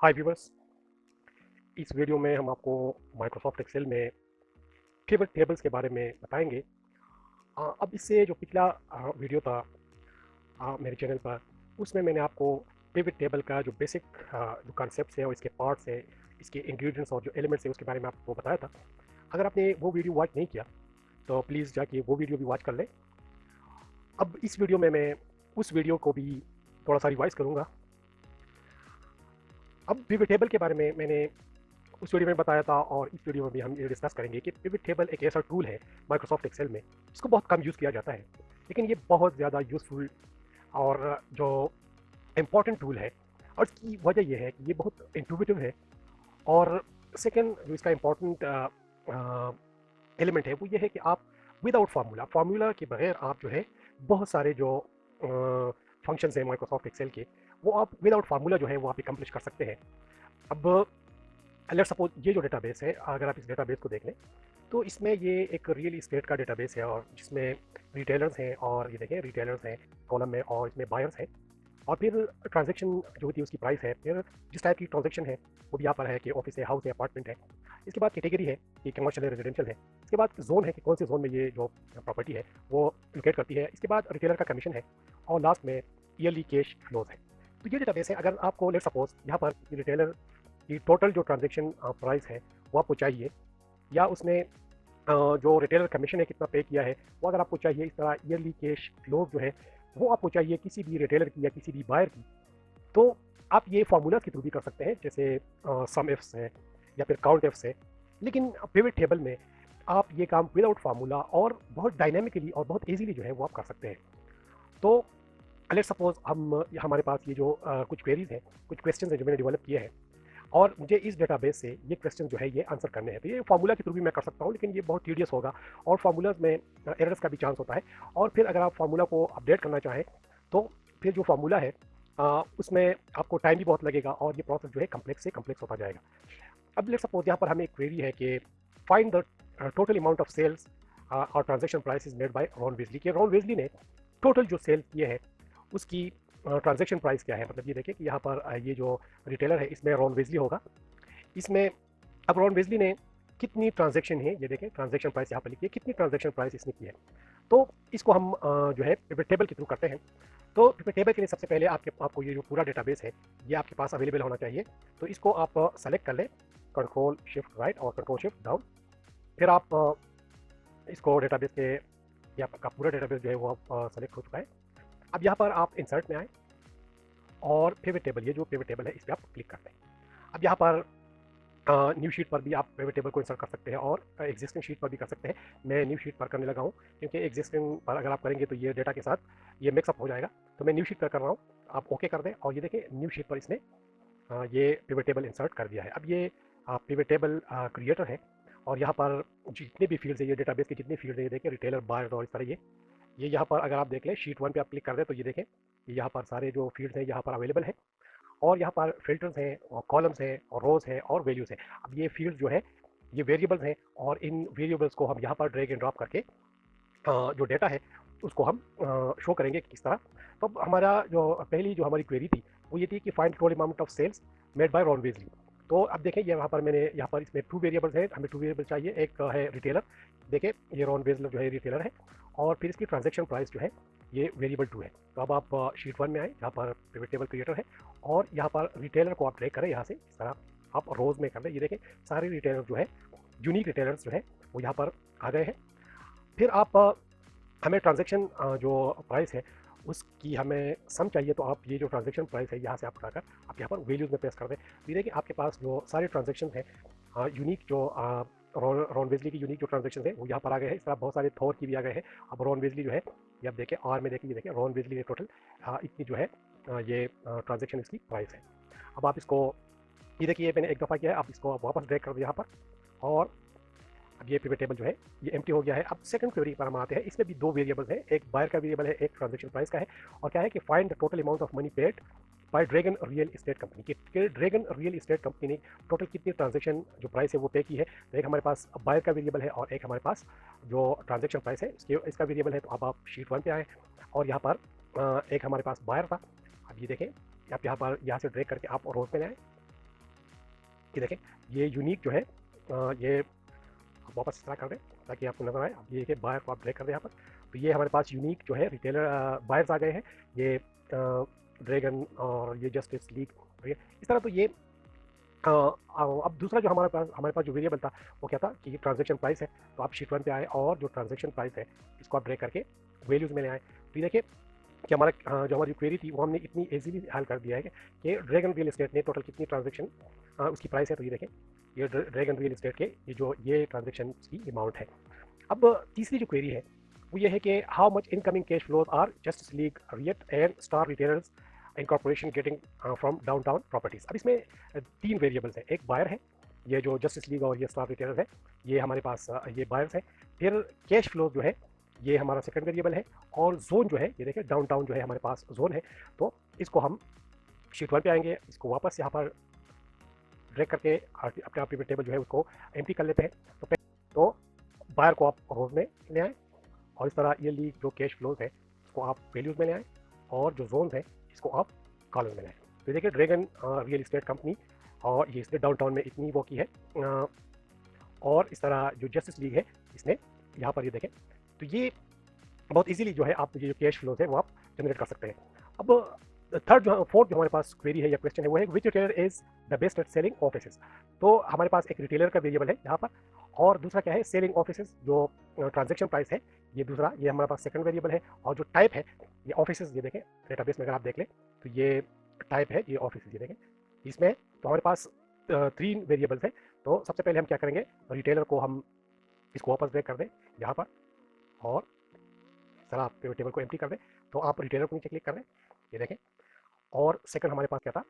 हाय viewers. इस video में हम आपको माइक्रोसॉफ्ट एक्सेल में पिवट टेबल्स के बारे में बताएंगे। अब इससे जो पिछला वीडियो था मेरे चैनल पर, उसमें मैंने आपको पिवट टेबल का जो बेसिक जो कॉन्सेप्ट्स है और इसके पार्ट्स है, इसके इंग्रेडिएंट्स और जो एलिमेंट्स है उसके बारे में आपको बताया था। अगर आपने वो वीडियो वॉच नहीं किया तो प्लीज़ जाके वो वीडियो भी वॉच कर लें। अब इस वीडियो में मैं उस वीडियो को भी थोड़ा सा रिवाइज करूँगा। अब पिवट टेबल के बारे में मैंने उस वीडियो में बताया था और इस वीडियो में भी हम ये डिस्कस करेंगे कि पिवट टेबल एक ऐसा टूल है माइक्रोसॉफ्ट एक्सेल में, इसको बहुत कम यूज़ किया जाता है, लेकिन ये बहुत ज़्यादा यूज़फुल और जो इम्पॉर्टेंट टूल है। और इसकी वजह यह है कि ये बहुत इंट्यूटिव है। और सेकंड जो इसका इम्पॉर्टेंट एलिमेंट है वो ये है कि आप विदाउट फार्मूला फार्मूला के बगैर आप जो है बहुत सारे जो फंक्शंस हैं माइक्रोसॉफ्ट एक्सेल के, वो आप विदाउट फार्मूला जो है वो आप एकम्प्लिश कर सकते हैं। अब लेट्स सपोज ये जो डेटाबेस है, अगर आप इस डेटाबेस को देख लें तो इसमें ये एक रियल इस्टेट का डेटाबेस है और जिसमें रिटेलर्स हैं, और ये देखें रिटेलर्स हैं कॉलम में, और इसमें बायर्स हैं, और फिर ट्रांजैक्शन जो होती है उसकी प्राइस है, फिर जिस टाइप की ट्रांजैक्शन है वो भी यहाँ पर है कि ऑफिस है, हाउस है, अपार्टमेंट है। इसके बाद कैटेगरी है कि कमर्शियल है, रेजिडेंशियल है। इसके बाद जोन है कि कौन से जोन में ये जो प्रॉपर्टी है वो लोकेट करती है। इसके बाद रिटेलर का कमीशन है, और लास्ट में ईयरली कैश फ्लोज है। तो ये डेटाबेस है। अगर आपको लेट सपोज यहाँ पर रिटेलर की टोटल जो ट्रांजेक्शन प्राइस है वो आपको चाहिए, या उसने जो रिटेलर कमीशन है कितना पे किया है वो अगर आपको चाहिए, इस तरह ईयरली कैश फ्लो जो है वो आपको चाहिए किसी भी रिटेलर की या किसी भी बायर की, तो आप ये फार्मूलाज के थ्रू भी कर सकते हैं, जैसे सम एफ्स है या फिर काउंट एफ्स है। लेकिन पिवट टेबल में आप ये काम विदाउट फार्मूला और बहुत डायनेमिकली और बहुत ईजीली जो है वो आप कर सकते हैं। तो लेट्स सपोज हम हमारे पास ये जो कुछ क्वेरीज हैं, कुछ क्वेश्चन हैं जो मैंने डेवलप किए हैं, और मुझे इस डेटाबेस से ये क्वेश्चन जो है ये आंसर करने हैं। तो ये फार्मूला के थ्रू भी मैं कर सकता हूँ, लेकिन ये बहुत टीडियस होगा और फार्मूलाज में एरर्स का भी चांस होता है। और फिर अगर आप फार्मूला को अपडेट करना चाहें तो फिर जो फार्मूला है उसमें आपको टाइम भी बहुत लगेगा और ये प्रोसेस जो है कम्प्लेक्स से कम्प्लेक्स होता जाएगा। अब लेट्स सपोज यहाँ पर हमें एक क्वेरी है कि find the total amount of sales और transaction price is made by Ron Weasley, कि रॉन वेजली ने टोटल जो सेल किए हैं उसकी ट्रांजेक्शन प्राइस क्या है। मतलब ये देखिए कि यहाँ पर ये जो रिटेलर है इसमें रॉन वेजली होगा। इसमें अब रॉन वेजली ने कितनी ट्रांजेक्शन है, ये देखें ट्रांजेक्शन प्राइस यहाँ पर लिखिए, कितनी ट्रांजेक्शन प्राइस इसने की है। तो इसको हम जो है पिवट टेबल के थ्रू करते हैं। तो पिवट टेबल के लिए सबसे पहले आपको ये जो पूरा डेटाबेस है ये आपके पास अवेलेबल होना चाहिए। तो इसको आप सेलेक्ट कर लें, कंट्रोल शिफ्ट राइट और कंट्रोल शिफ्ट डाउन। फिर आप इसको डेटाबेस के, ये आपका पूरा डेटाबेस जो है वो आप सेलेक्ट हो चुका है। अब यहाँ पर आप इंसर्ट में आए और पिवट टेबल, ये जो पिवट टेबल है इस पर आप क्लिक करते हैं। अब यहाँ पर न्यू शीट पर भी आप पिवट टेबल को इंसर्ट कर सकते हैं और एग्जिस्टिंग शीट पर भी कर सकते हैं। मैं न्यू शीट पर करने लगा हूँ क्योंकि एग्जिस्टिंग पर अगर आप करेंगे तो ये डेटा के साथ ये मिक्सअप हो जाएगा। तो मैं न्यू शीट पर कर रहा हूँ, आप ओके कर दें और ये देखें न्यू शीट पर इसने ये पिवट टेबल इंसर्ट कर दिया है। अब ये पिवट टेबल क्रिएटर है और यहाँ पर जितने भी फील्ड्स है, ये डेटाबेस के जितने फील्ड है, ये देखें रिटेलर बायर और इस तरह ये यहाँ पर अगर आप देख लें शीट 1 पे आप क्लिक कर दें तो ये देखें कि यहाँ पर सारे जो फील्ड्स हैं यहाँ पर अवेलेबल है, और यहाँ पर फिल्टर्स हैं और कॉलम्स हैं और रोज हैं और वैल्यूज हैं। अब ये फील्ड जो है ये वेरिएबल्स हैं और इन वेरिएबल्स को हम यहाँ पर ड्रैग एंड ड्रॉप करके जो डेटा है उसको हम शो करेंगे किस तरह। तो अब हमारा जो पहली जो हमारी क्वेरी थी वो ये थी कि find total amount of sales made by Ron Wesley. तो अब देखें ये यहाँ पर मैंने यहाँ पर इसमें 2 वेरिएबल्स हैं, हमें 2 वेरिएबल चाहिए। एक है रिटेलर, देखें ये रॉन वेजलर जो है रिटेलर है, और फिर इसकी ट्रांजेक्शन प्राइस जो है ये वेरिएबल 2 है। तो अब आप शीट 1 में आए जहाँ पर पिवट टेबल क्रिएटर है, और यहाँ पर रिटेलर को आप ड्रैग करें यहाँ से, इस तरह आप रोज में कर लें। ये देखें सारे रिटेलर जो है, यूनिक रिटेलर्स जो है वो यहाँ पर आ गए हैं। फिर आप हमें ट्रांजेक्शन जो प्राइस है उसकी हमें सम चाहिए, तो आप ये जो ट्रांजेक्शन प्राइस है यहाँ से आप उठाकर आप यहाँ पर वैल्यूज़ में पेस्ट कर दें। ये देखिए आपके पास जो सारे ट्रांजेक्शन हैं यूनिक जो रॉन वेजली की यूनिक जो ट्रांजेक्शन है वो यहाँ पर आ गए हैं। इस तरह बहुत सारे थॉर की भी आ गए हैं। अब रॉन वेजली जो है ये आप देखें आर में देखिए, ये देखें रॉन वेजली ने टोटल इतनी जो है ये ट्रांजेक्शन इसकी प्राइस है। अब आप इसको, ये देखिए मैंने एक दफ़ा किया है, आप इसको आप वापस ड्रैग कर दो यहाँ पर, और अब ये पिवट टेबल जो है ये एम्प्टी हो गया है। अब सेकंड क्वेरी पर हम आते हैं। इसमें भी 2 वेरिएबल्स हैं, एक बायर का वेरिएबल है, एक ट्रांजेक्शन प्राइस का है। और क्या है कि find the total amount of money paid by dragon real estate company, कि ड्रैगन रियल इस्टेट कंपनी ने टोटल कितनी ट्रांजेक्शन जो प्राइस है वो पे की है। तो एक हमारे पास बायर का वेरिएबल है और एक हमारे पास जो ट्रांजेक्शन प्राइस है इसका वेरिएबल है। तो अब आप शीट 1 पे आए और यहाँ पर एक हमारे पास बायर था। अब ये देखें आप यहाँ पर यहाँ से ड्रैग करके आप रोज पे आए ये देखें, ये यूनिक जो है ये वापस स्टार्ट कर दें ताकि आपको नजर आए। अब ये कि बायर को आप ड्रैग कर दें यहाँ पर, तो ये हमारे पास यूनिक जो है रिटेलर बायर्स आ गए हैं। ये ड्रैगन और ये जस्टिस लीग, इस तरह। तो ये अब दूसरा जो हमारे पास जो वेरिएबल था वो क्या था कि ट्रांजैक्शन प्राइस है। तो आप शीट 1 पे आए और जो ट्रांजैक्शन प्राइस है इसको आप ड्रैग करके वैल्यूज़ में ले आए। तो ये देखिए कि जो हमारी क्वेरी थी वो हमने इतनी इजीली हल कर दिया है कि ड्रैगन रियल एस्टेट ने टोटल कितनी ट्रांजैक्शन उसकी प्राइस है। तो ये देखें, ये ड्रैगन रियल एस्टेट के ये ट्रांजैक्शन की अमाउंट है। अब तीसरी जो क्वेरी है वो ये है कि how much incoming cash flows are Justice League Riot and Star Retailers Incorporation getting from Downtown Properties. अब इसमें तीन वेरिएबल्स हैं। एक बायर है, ये जो जस्टिस लीग और ये स्टार रिटेलर्स है, ये हमारे पास ये बायर्स है। फिर कैश फ्लो जो है ये हमारा सेकंड वेरिएबल है। और जोन जो है ये देखिए डाउनटाउन जो है हमारे पास जोन है। तो इसको हम शीट 1 पे आएंगे, इसको वापस यहाँ पर ड्रैग करके अपने आप टेबल जो है उसको एम्प्टी कर लेते हैं। तो बायर को आप रोज में ले आए और इस तरह ये लीग जो कैश फ्लोज है उसको आप वैल्यूज में ले आए और जो जोन है इसको आप कॉलम में ले आए। तो देखिए ड्रैगन रियल इस्टेट कंपनी और ये इसने डाउनटाउन में इतनी वो की है और इस तरह जो जस्टिस लीग है इसने यहाँ पर ये देखें। तो ये बहुत इजीली जो है आप ये जो कैश फ्लोज है वो आप जनरेट कर सकते हैं। अब फोर्थ जो हमारे पास क्वेरी है या क्वेश्चन है वो है which retailer is the best at selling offices. तो हमारे पास एक रिटेलर का वेरिएबल है यहाँ पर और दूसरा क्या है सेलिंग ऑफिसेज जो ट्रांजैक्शन प्राइस है ये दूसरा, ये हमारे पास सेकंड वेरिएबल है। और जो टाइप है ये ऑफिसेज, ये देखें डेटाबेस में अगर आप देख लें तो ये टाइप है ये ऑफिसेज, ये देखें इसमें। तो हमारे पास तीन वेरिएबल्स है। तो सबसे पहले हम क्या करेंगे, रिटेलर को हम इसको वापस ब्रेक कर दें यहाँ पर और सर आप टेबल को एम्प्टी कर दें। तो आप रिटेलर को नीचे क्लिक कर दें, ये देखें। और सेकंड हमारे पास क्या था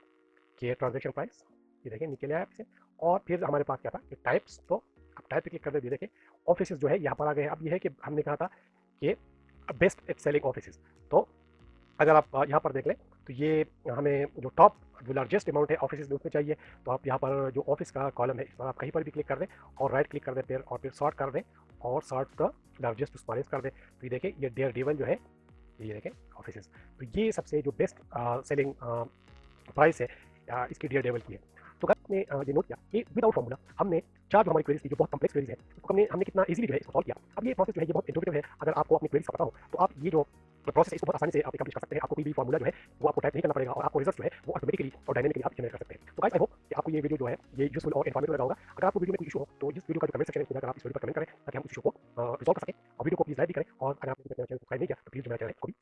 कि ट्रांजैक्शन प्राइस, ये देखें नीचे ले आया इसे। और फिर हमारे पास क्या था कि टाइप्स, तो आप टाइप पे क्लिक कर दें, ये देखें ऑफिसेज जो है यहाँ पर आ गए हैं। अब ये है कि हमने कहा था कि बेस्ट एट सेलिंग ऑफिसेज। तो अगर आप यहाँ पर देख लें तो ये हमें जो टॉप जो लार्जेस्ट अमाउंट है ऑफिस में उसमें चाहिए। तो आप यहाँ पर जो ऑफिस का कॉलम है इस पर आप कहीं पर भी क्लिक कर दें और राइट क्लिक कर दें फिर और फिर सॉर्ट कर दें और sort the largest to smallest कर दें। तो ये देखें ये डेयर डेवल जो है ये देखें ऑफिस। तो ये सबसे जो बेस्ट सेलिंग प्राइस है इसकी डेयर डेवल की है। तो गाइस ने ये नोट किया कि विदाउट फॉर्मूला हमने चार जो हमारी क्वेरीज थी जो बहुत कॉम्प्लेक्स क्वेरीज है उसको हमने कितना इजीली जो है इसको सॉल्व किया। अब ये प्रोसेस जो है ये बहुत इंटुइटिव है। अगर आपको अपनी क्वेरीज का पता हो तो आप ये जो प्रोसेस है इसको बहुत आसानी से आप कंप्लीट कर सकते हैं। आपको कोई भी फॉर्मूला जो है वो आपको टाइप नहीं करना पड़ेगा और आपको रिजल्ट जो है वो ऑटोमेटिकली और डायनेमिकली आप जनरेट कर सकते हैं। तो गाइस आई होप कि आपको ये वीडियो जो है ये यूजफुल और इन्फॉर्मेटिव लगा होगा। अगर आपको वीडियो में कोई इशू हो तो इस वीडियो का जो कमेंट सेक्शन है उसमें जाकर आप इस वीडियो पर कमेंट करें ताकि हम उस इशू को रिजॉल्व कर सकें। और वीडियो को प्लीज लाइक भी करें और अगर आपने मेरा चैनल सब्सक्राइब नहीं किया तो प्लीज मेरा चैनल को भी